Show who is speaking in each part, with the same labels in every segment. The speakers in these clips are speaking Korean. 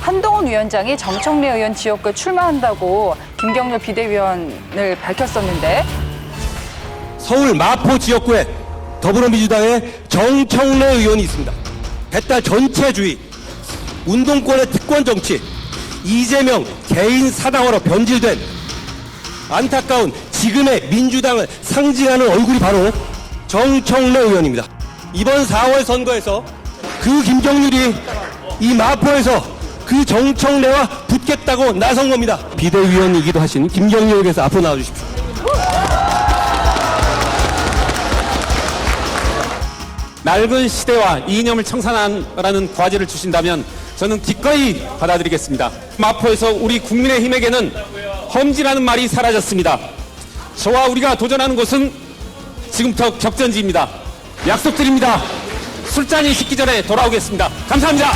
Speaker 1: 한동훈 위원장이 정청래 의원 지역구에 출마한다고 김경률 비대위원을 밝혔었는데
Speaker 2: 서울 마포 지역구에 더불어민주당의 정청래 의원이 있습니다. 배탈 전체주의, 운동권의 특권 정치, 이재명 개인 사당화로 변질된 안타까운 지금의 민주당을 상징하는 얼굴이 바로 정청래 의원입니다. 이번 4월 선거에서 그 김경률이 이 마포에서 그 정청래와 붙겠다고 나선 겁니다. 비대위원이기도 하신 김경률에게서 앞으로 나와주십시오.
Speaker 3: 낡은 시대와 이념을 청산하라는 과제를 주신다면 저는 기꺼이 받아들이겠습니다. 마포에서 우리 국민의힘에게는 험지라는 말이 사라졌습니다. 저와 우리가 도전하는 곳은 지금부터 격전지입니다. 약속드립니다. 술잔이 식기 전에 돌아오겠습니다. 감사합니다.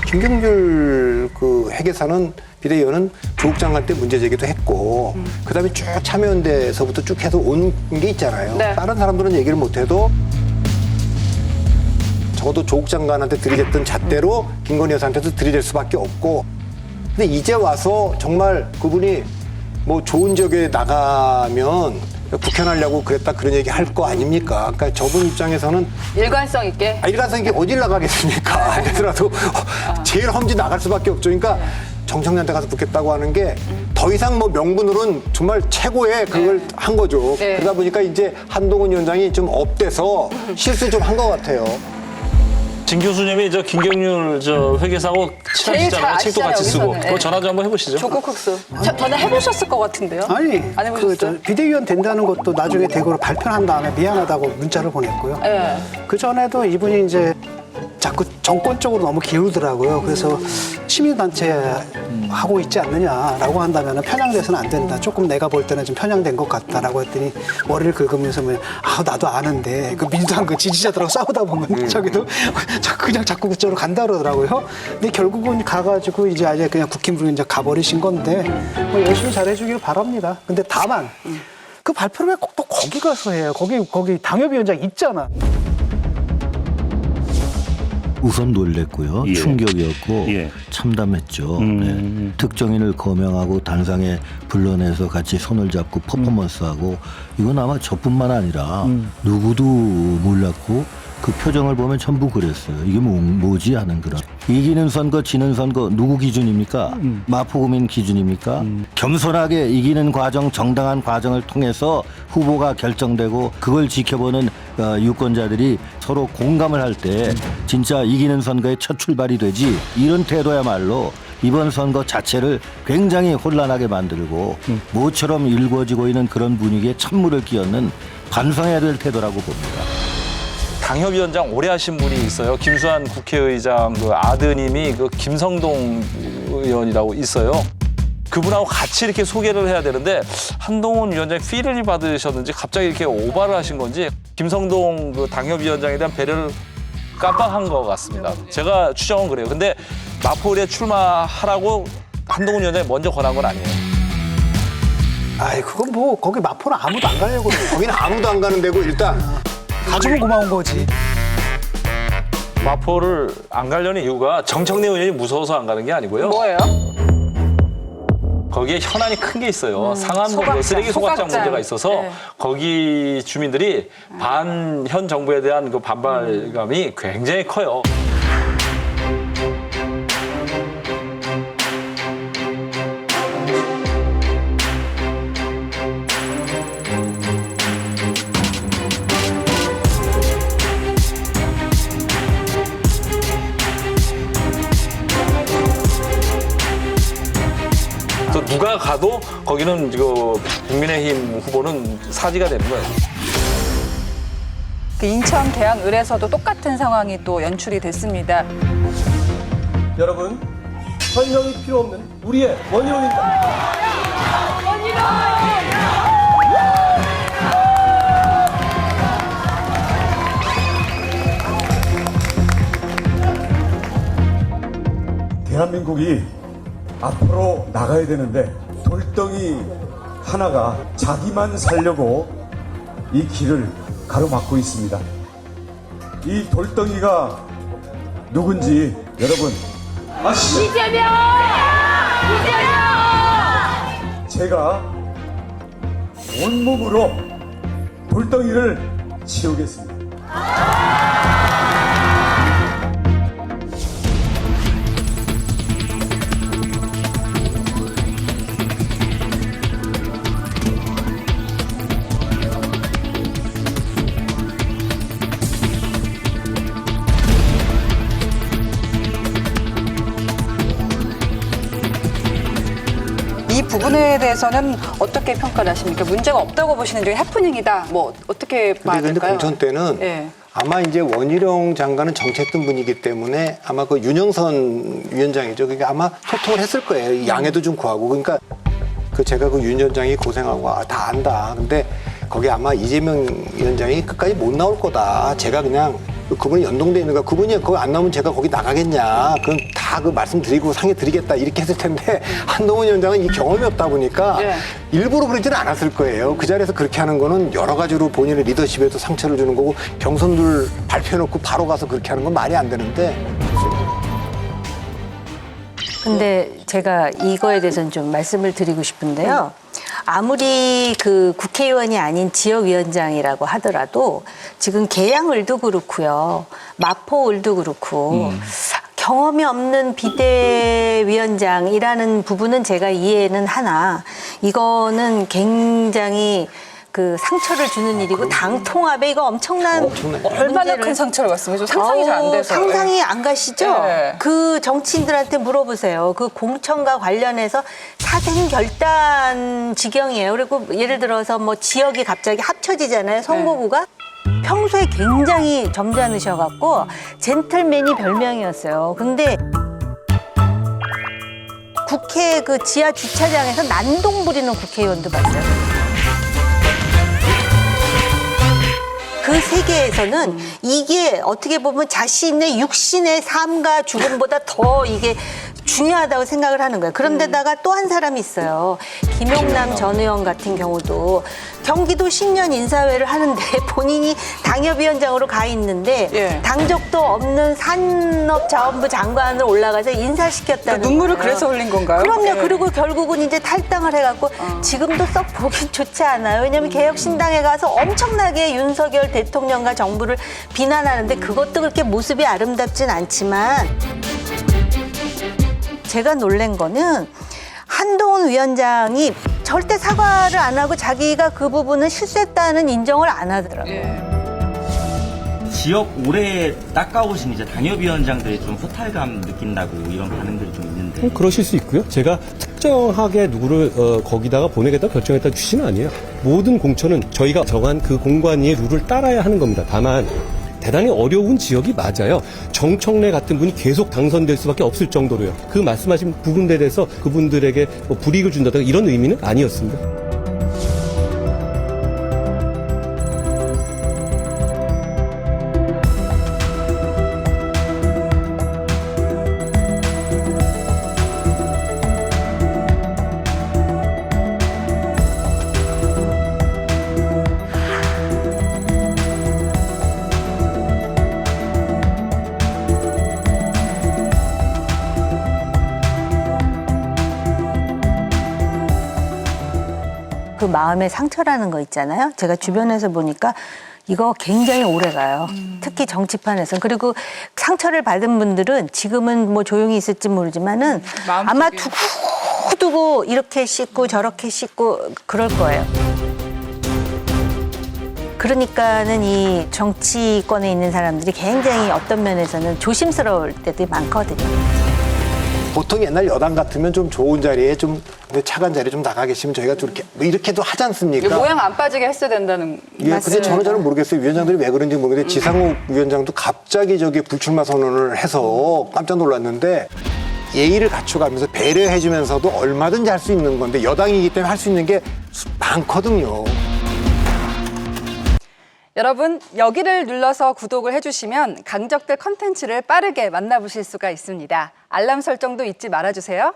Speaker 4: 김경률 그 회계사는 비대위원은 조국 장관 때 문제 제기도 했고 그다음에 쭉 참여연대에서부터 쭉 해서 온 게 있잖아요.
Speaker 1: 네.
Speaker 4: 다른 사람들은 얘기를 못해도 적어도 조국 장관한테 들이댔던 잣대로 김건희 여사한테도 들이댈 수밖에 없고 근데 이제 와서 정말 그분이 뭐 좋은 지역에 나가면 국회하려고 그랬다 그런 얘기 할 거 아닙니까? 그러니까 저분 입장에서는
Speaker 1: 일관성 있게
Speaker 4: 일관성 있게 어딜 나가겠습니까? 그래도 제일 험지 나갈 수밖에 없죠. 그러니까 정청래한테 가서 붙겠다고 하는 게 더 이상 뭐 명분으로는 정말 최고의 그걸 한 거죠.
Speaker 1: 네.
Speaker 4: 그러다 보니까 이제 한동훈 위원장이 좀 업돼서 실수 좀 한 것 같아요.
Speaker 5: 진 교수님이 저 김경률 저 회계사하고
Speaker 1: 제일 잘
Speaker 5: 친하시잖아요. 책도
Speaker 1: 아시잖아요,
Speaker 5: 같이 쓰고.
Speaker 1: 여기서는.
Speaker 5: 그거 전화 좀 한번 해보시죠.
Speaker 1: 조국 흑수. 전화 해보셨을 것 같은데요?
Speaker 6: 아니,
Speaker 1: 안 해보셨어요?
Speaker 6: 비대위원 된다는 것도 나중에 대거로 발표한 다음에 미안하다고 문자를 보냈고요.
Speaker 1: 네.
Speaker 6: 그 전에도 이분이 이제 자꾸 정권 쪽으로 너무 기울더라고요. 그래서 시민단체 하고 있지 않느냐라고 한다면 편향돼서는 안 된다. 조금 내가 볼 때는 좀 편향된 것 같다라고 했더니 머리를 긁으면서 나도 아는데 그 민주당 그 지지자들하고 싸우다 보면 저기도 그냥 자꾸 그쪽으로 간다 그러더라고요. 근데 결국은 가가지고 이제 아예 그냥 국힘으로 이제 가버리신 건데 뭐 열심히 잘해주길 바랍니다. 근데 다만 그 발표를 왜 꼭 또 거기 가서 해요? 거기 당협위원장 있잖아.
Speaker 7: 우선 놀랬고요.
Speaker 8: 예.
Speaker 7: 충격이었고
Speaker 8: 예.
Speaker 7: 참담했죠. 네. 특정인을 거명하고 단상에 불러내서 같이 손을 잡고 퍼포먼스하고 이건 아마 저뿐만 아니라 누구도 몰랐고 그 표정을 보면 전부 그랬어요. 이게 뭐지 하는 그런. 이기는 선거 지는 선거 누구 기준입니까? 마포구민 기준입니까? 겸손하게 이기는 과정 정당한 과정을 통해서 후보가 결정되고 그걸 지켜보는 유권자들이 서로 공감을 할 때 진짜 이기는 선거의 첫 출발이 되지 이런 태도야말로 이번 선거 자체를 굉장히 혼란하게 만들고 모처럼 일궈지고 있는 그런 분위기에 찬물을 끼얹는 반성해야 될 태도라고 봅니다.
Speaker 5: 당협위원장 오래 하신 분이 있어요. 김수환 국회의장 그 아드님이 그 김성동 의원이라고 있어요. 그분하고 같이 이렇게 소개를 해야 되는데 한동훈 위원장이 피를 받으셨는지 갑자기 이렇게 오바를 하신 건지 김성동 그 당협위원장에 대한 배려를 깜빡한 것 같습니다. 제가 추정은 그래요. 근데 마포에 출마하라고 한동훈 위원장이 먼저 권한 건 아니에요.
Speaker 6: 아이 그건 뭐 거기 마포는 아무도 안 가려고 그래.
Speaker 4: 거기는 아무도 안 가는 데고 일단
Speaker 6: 가지고 고마운 거지.
Speaker 5: 마포를 안 가려는 이유가 정청래 의원이 무서워서 안 가는 게 아니고요.
Speaker 1: 뭐예요?
Speaker 5: 거기에 현안이 큰 게 있어요. 상암
Speaker 1: 소각장,
Speaker 5: 쓰레기 소각장
Speaker 1: 소각장.
Speaker 5: 문제가 있어서
Speaker 1: 네.
Speaker 5: 거기 주민들이 현 정부에 대한 그 반발감이 굉장히 커요. 그래서 누가 가도 거기는 그 국민의힘 후보는 사지가 되는 거예요.
Speaker 1: 그 인천 계양을에서도 똑같은 상황이 또 연출이 됐습니다.
Speaker 2: 여러분, 설명이 필요 없는 우리의 원희룡입니다.
Speaker 9: 대한민국이 앞으로 나가야 되는데
Speaker 8: 돌덩이 하나가 자기만 살려고 이 길을 가로막고 있습니다. 이 돌덩이가 누군지 여러분 아시죠? 이재명! 제가 온몸으로 돌덩이를 치우겠습니다.
Speaker 1: 이 부분에 대해서는 어떻게 평가를 하십니까? 문제가 없다고 보시는 중에 해프닝이다. 뭐 어떻게 봐야
Speaker 4: 근데
Speaker 1: 될까요?
Speaker 4: 공천 때는
Speaker 1: 예.
Speaker 4: 아마 이제 원희룡 장관은 정치했던 분이기 때문에 아마 그 윤영선 위원장이죠. 그게 아마 소통을 했을 거예요. 양해도 좀 구하고. 그러니까 제가 그 윤 위원장이 고생하고 다 안다. 근데 거기 아마 이재명 위원장이 끝까지 못 나올 거다. 제가 그냥 그분이 연동돼 있는 거야. 그분이 거기 안 나오면 제가 거기 나가겠냐. 그럼 다 그 말씀드리고 상해 드리겠다. 이렇게 했을 텐데 한동훈 위원장은 이 경험이 없다 보니까
Speaker 1: 네.
Speaker 4: 일부러 그러지는 않았을 거예요. 그 자리에서 그렇게 하는 거는 여러 가지로 본인의 리더십에도 상처를 주는 거고 경선들 발표해놓고 바로 가서 그렇게 하는 건 말이 안 되는데.
Speaker 9: 근데 제가 이거에 대해서는 좀 말씀을 드리고 싶은데요. 아무리 그 국회의원이 아닌 지역위원장이라고 하더라도 지금 계양을도 그렇고요. 마포을도 그렇고 경험이 없는 비대위원장이라는 부분은 제가 이해는 하나 이거는 굉장히 그 상처를 주는 일이고 당 통합에 이거 엄청난
Speaker 1: 얼마나 큰 상처를 받습니까? 상상이 잘 안 돼서.
Speaker 9: 상상이 안 가시죠?
Speaker 1: 네.
Speaker 9: 그 정치인들한테 물어보세요. 그 공천과 관련해서 사생 결단 지경이에요. 그리고 예를 들어서 뭐 지역이 갑자기 합쳐지잖아요. 선거구가. 평소에 굉장히 점잖으셔갖고 젠틀맨이 별명이었어요. 근데 국회 그 지하 주차장에서 난동 부리는 국회의원도 봤어요. 그 세계에서는 이게 어떻게 보면 자신의 육신의 삶과 죽음보다 더 이게 중요하다고 생각을 하는 거예요. 그런데다가 또 한 사람이 있어요. 김용남 전 의원 같은 경우도 경기도 신년 인사회를 하는데 본인이 당협위원장으로 가 있는데
Speaker 1: 예.
Speaker 9: 당적도 없는 산업자원부 장관을 올라가서 인사시켰다는
Speaker 1: 눈물을
Speaker 9: 거예요.
Speaker 1: 그래서 흘린 건가요?
Speaker 9: 그럼요.
Speaker 1: 예.
Speaker 9: 그리고 결국은 이제 탈당을 해갖고 지금도 썩 보기 좋지 않아요. 왜냐하면 개혁신당에 가서 엄청나게 윤석열 대통령과 정부를 비난하는데 그것도 그렇게 모습이 아름답진 않지만 제가 놀란 거는 한동훈 위원장이 절대 사과를 안 하고 자기가 그 부분은 실수했다는 인정을 안 하더라고요.
Speaker 10: 지역 오래 닦아오신 이제 당협위원장들이 좀 허탈감 느낀다고 이런 반응들이 좀 있는데.
Speaker 2: 그러실 수 있고요. 제가 특정하게 누구를 거기다가 보내겠다 결정했다는 취지는 아니에요. 모든 공천은 저희가 정한 그 공관위의 룰을 따라야 하는 겁니다. 다만 대단히 어려운 지역이 맞아요. 정청래 같은 분이 계속 당선될 수밖에 없을 정도로요. 그 말씀하신 부분들에 대해서 그분들에게 뭐 불이익을 준다든가 이런 의미는 아니었습니다.
Speaker 9: 그 마음의 상처라는 거 있잖아요. 제가 주변에서 보니까 이거 굉장히 오래 가요. 특히 정치판에서. 그리고 상처를 받은 분들은 지금은 뭐 조용히 있을지 모르지만은 아마 두고두고 이렇게 씻고 저렇게 씻고 그럴 거예요. 그러니까는 이 정치권에 있는 사람들이 굉장히 어떤 면에서는 조심스러울 때도 많거든요.
Speaker 4: 보통 옛날 여당 같으면 좀 좋은 자리에 좀 차간 자리에 좀 나가 계시면 저희가 좀 이렇게 뭐 이렇게도 하지 않습니까?
Speaker 1: 모양 안 빠지게 했어야 된다는
Speaker 4: 예, 근데 저는 잘 모르겠어요. 위원장들이 왜 그런지 모르겠는데 지상욱 위원장도 갑자기 저기 불출마 선언을 해서 깜짝 놀랐는데 예의를 갖춰가면서 배려해주면서도 얼마든지 할 수 있는 건데 여당이기 때문에 할 수 있는 게 많거든요.
Speaker 1: 여러분 여기를 눌러서 구독을 해주시면 강적들 컨텐츠를 빠르게 만나보실 수가 있습니다. 알람 설정도 잊지 말아주세요.